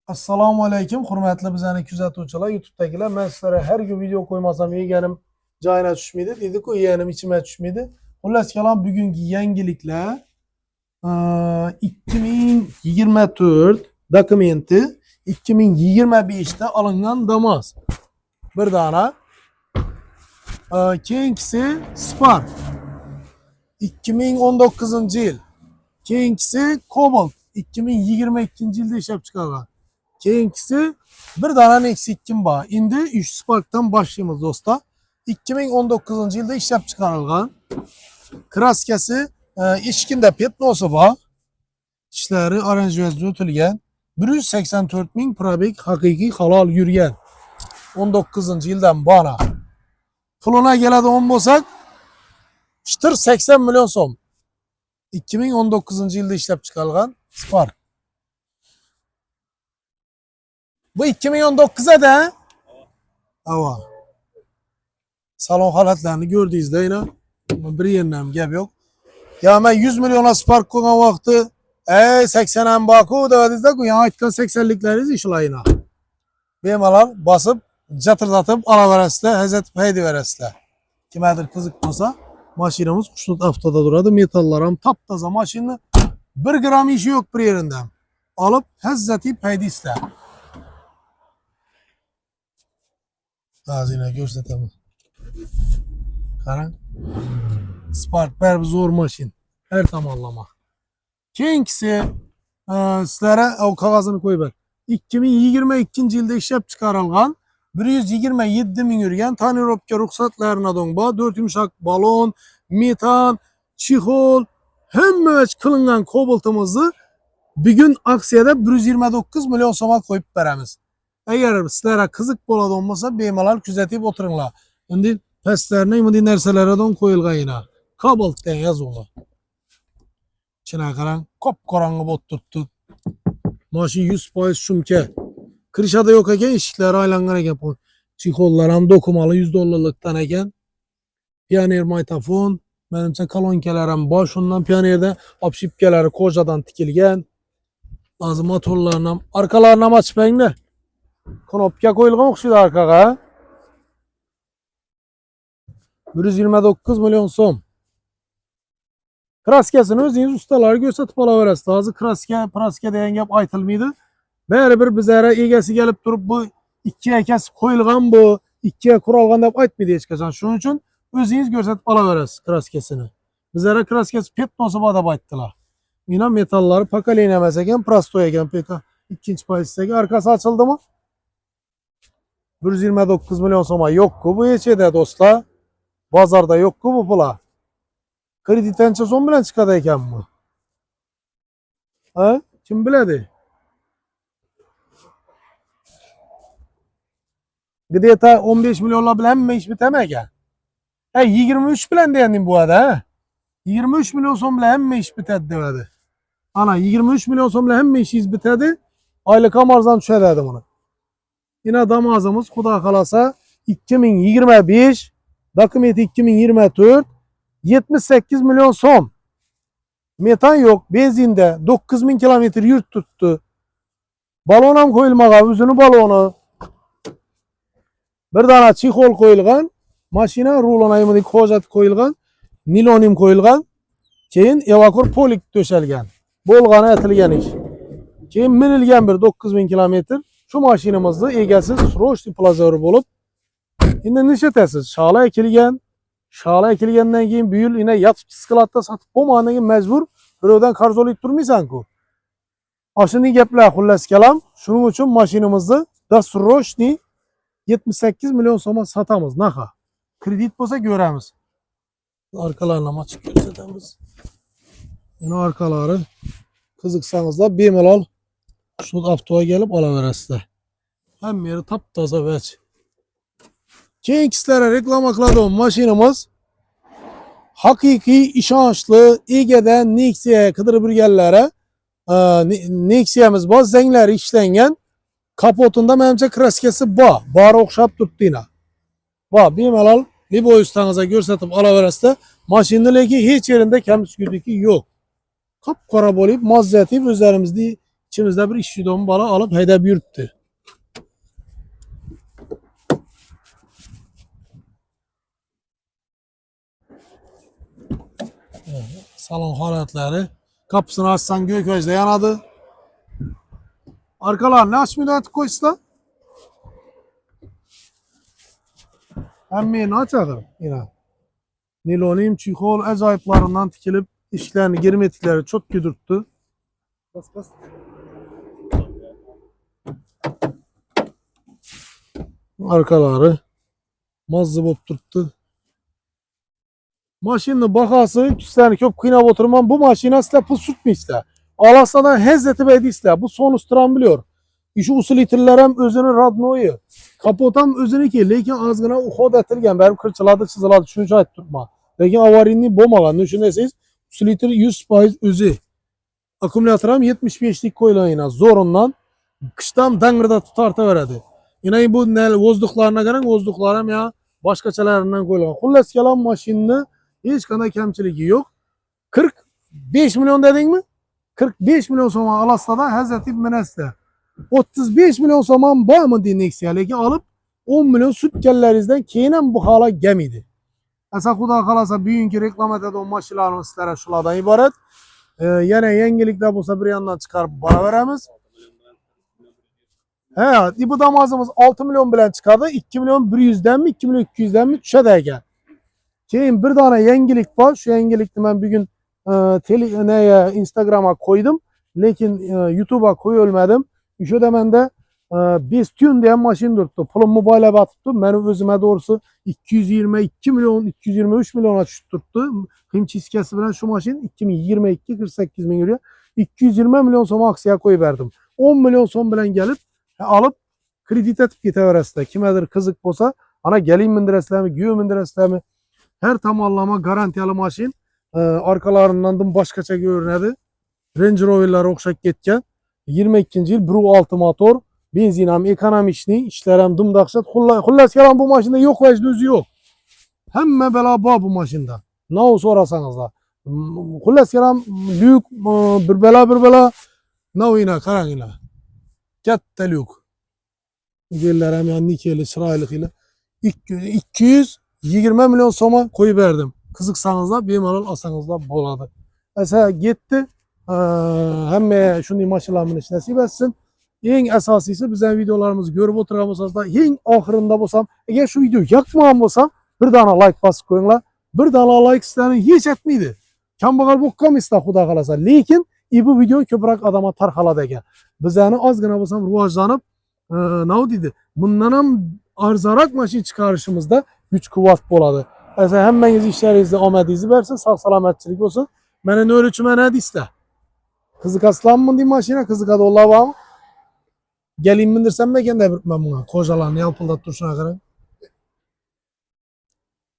Assalomu alaykum, hurmatli bizani kuzatuvchilar, YouTube'dagilar. Men sizlarga har kun video qo'ymasam yeganim joyina tushmaydi, dedi-ku, yeganim ichimga tushmaydi. Xullas kalom, bugungi yangiliklar 2024 dokumenti 2025 da olingan Damas. Bir dona. Keyingisi Spark 2019-yil. Keyingisi Cobalt 2022 yilda ishlab chiqargan. Keyingisi bir dona Nexia 2 bor. Endi 3 Spark'tan başlayamiz do'stlar. 2019 yilda ishlab chiqarilgan. Kraskasi eshigida petnosi bor. Ishlari oranjiyozda o'tilgan. 184 ming probek haqiqiy halol yurgan. 19 yildan bana. Puluna keladigan bo'lsak, 80 milyon so'm. 2019 yilda ishlab chiqarilgan Spark. Bu 2019'da hava. Salon holatlarini gördüğünüzde yine bir yerinden gap yok. Ya ben 100 milyona Spark koygan vakti 80'en baku da dedizde ku ya aytkan 80'likleriz işlayına. Bemalal basıp jatırdatıp alaverasizlar, hazet paydı verasizlar. Kimedir kızık olsa maşinamız kuşluk haftada duradı. Metallar hem taptaza maşini 1 gram işi yok bir yerinden. Alıp hazreti paydı ister. Ağzına göstereyim. Karan. Spark bir zor maşin. Her tamamlama. Keyingisi sizlere o kağızını koyup 2022 yılda işlep çıkarılgan 127 min yürüyen tonirovka ruhsatlarına donba 4 yumuşak balon, metan, çihol hemme kılıngan kobaltımızı bir gün aksiyada 129 milyon soma koyup veremiz. Eğer sizlere kızık bola donmasa bemalal küzetip oturunlar. Şimdi pestlerine imdi nerselere don koyulgan yine. Kabalt'tan yazılı. İçine karan kopkaranlı bot tuttu. Maşin 100% şumke. Kırışada yok eken ışıkları aylangan eken. Çikollar hem dokumalı $100'lıktan eken. Pioneer maytafon. Benimse kalonkeler hem boş. Ondan Pioneer'de apşipkeleri kocadan tikilgen. Bazı motorlarına arkalarına açmayın da. Knopka koyulgan okşuydu arkaga. 129 milyon so'm. Kraskasini o'zingiz ustalarga ko'rsatib olaverasiz. Hozir praska degan gap aytilmaydi. Baribir bizlere egasi kelib turib bu ikkiga kesib qo'yilgan bu, ikkiga qurolgan deb aytmaydi hech qachon. Shuning uchun o'zingiz ko'rsatib olaverasiz kraskasini. Bizlere kraskasi petnosi bor deb aytdilar. Mina metallari pokoleniya emas ekan, prostoy ekan peka. Ikkinchi pozitsiyaga arkasi ochildimi? 129 milyon so'm yo'q-ku bu hechida do'stlar. Bozorda yo'q-ku bu pula. Kredit ancha so'm bilan chiqadi ekanmi? Ha? Kim biladi? Gideta 15 milyonlar bilan hamma ish bitami ekan. 23 bilan degandim bu arada. 23 milyon so'm bilan hamma ish bitadi dedi. Ana 23 milyon so'm bilan hamma ishingiz bitadi. Oylik ham arzon tushadi dedi buni. Yine Damazımız xudo xolasa 2025 dokumenti 2024 78 milyon so'm. Metan yok, benzinde 9000 kilometre yurt tuttu. Balon ham qo'yilmagan, o'zini balonu. Bir dana chixol qo'yilgan, mashina rulonayimini hojat qo'yilgan, nilonim qo'yilgan, keyin evakor polik to'shalgan. Bo'lgani aytilgan ish. Keyin minilgan bir 9000 kilometr. Şu mashinamizni egasi srochniy plazori bo'lib, endi nechitasiz? Shala ekilgan. Shala ekilgandan keyin bu yil yine yatib skladda sotib bo'lmagandan keyin majbur birovdan qarz olib turmaysan-ku. Ashuni gaplar xullas kalam. Shuning uchun mashinamizni dasrochniy 78 milyon so'mga sotamiz. Naqa? Kredit bo'lsa ko'ramiz. Arkalarni ochib ko'rsatamiz. Mana arkalari qiziqsangizlar bemalol şu avtoya gelip alaverasizlar. Hem yeri taptaza veç. Keyingilere reklama qiladigan mashinamiz haqiqiy ishonchli egadan Nexia qidirib yurganlari Nexia'miz bor, zanglari ishlangan. Kapotunda menimcha kraskasi bor. Bari o'xshab turibdi. Bor, bemalol liboyustangizga ko'rsatib olaverasizlar. Mashinani lekin hech yerinde kamsizligi yo'q. Qop-qora bo'lib, mozzativ o'zlarimizni İkimiz de bir iş yudomu bala alıp hedef yürüttü. Salon halatları. Kapısını açsan gökyüzde yanadı. Arkalar ne açmıyor artık koysa? Hem aç ağır yine. Nilonim çikol acayiplarından tikilip işlerini girmetikleri çok güdürttü. Bas bas. Arkaları mazı bop tuttu. Maşının bakası küslerini köp kıyına oturman bu maşina size pul sütmü iste. Alasadan hezzeti beydi iste. Bu son usturan biliyor. İşi usul itirlerem özünü radnoyu. Kapotam özünü ki lekin azgına uhod etilgen. Benim kırçıladı çizıladı. Şunu şahit tutma. Lekin avarinliği bomagan. Düşünesiz usul itir 100% özü. Akümülatörüm 75'lik koyulayına zorundan kıştan dangırda tutarta veredi. Yine bu ne vozduklarına göre vozduklarım ya başkaçalarından koyulan. Kulles yalan maşinini hiç kadar kemçiligi yok. 45 milyon dedin mi? 45 milyon soma Alas'ta Hazreti Menes'te. 35 milyon soman bağ mı dinleksiyaleki alıp 10 milyon süt kellerizden keyinen bu hala gemiydi. Esa kuda kalasa büyünkü reklam ede o maşilarını sizlere şuladan ibaret. Yine yengelikler bulsa bir yandan çıkarıp bana veremiz. He, bu damazımız 6 milyon bilen çıkardı. 2 milyon 100'den mi 2 milyon 200'den mi düşe degen. Keyin bir tane yengelik var. Şu yengelikni ben bir gün Instagram'a koydum. Lekin YouTube'a koyulmadım. Şu demende biz tün diyen maşin durdu. Pulum mobile'e batıptı. Benim özüme doğrusu 222 milyon 223 milyona tutturdu. Himçiskesi bilen şu maşin 2022 48 bin euro. 220 milyon son aksiye koyuverdim. 10 milyon son bilen gelip alıp kredi etip giteveresle. Kimedir kızık bolsa ana gelin mindiresle güve mindiresle her tamamlama garantiyeli maşin. Arkalarından da başkaça görünedi. Range Rover'lar okşak ketken. 22. yıl Bru 6 motor. Benzin hem ekonomikni işlerim dımdakşat. Hullas yalan bu maşında yok ve düzü yok. Hemme bela bu maşında. Ne o sorasanız da. Hullas yalan büyük bir bela ne o yine karan yine. Kette lük. Giller hem yani nikeli sıraylık ile. 220 milyon soma koyuverdim. Kızıksanız da bir malal asanız da boladı. Mesela gitti. Hem şunu maşalarımın içine nasip etsin. En esasıysa bizim videolarımızı görüp oturamazsanız da en ahırında bolsam eğer şu videoyu yakmayan bolsam bir tane like basıp koyunlar. Bir tane like isterini hiç etmeydi. Kambağal bokkam iste xuda kalasa. Lekin bu video köpürak adama tarhaladı egen. Biz yani az gına bolsam rivajlanıp ne dedi? Bundan hem arzarak maşin çıkarışımızda güç kuvvet boladı. Mesela hemmeniz işlerinizde omedizi versin, sağ salametçilik olsun. Menen öğretime ne iste? Kızık aslan mı diyeyim maşine, kızık adı ola var mı? Gelin bindirsem de kendi bir buna. Kocalarını yapıldat duruşuna kadar.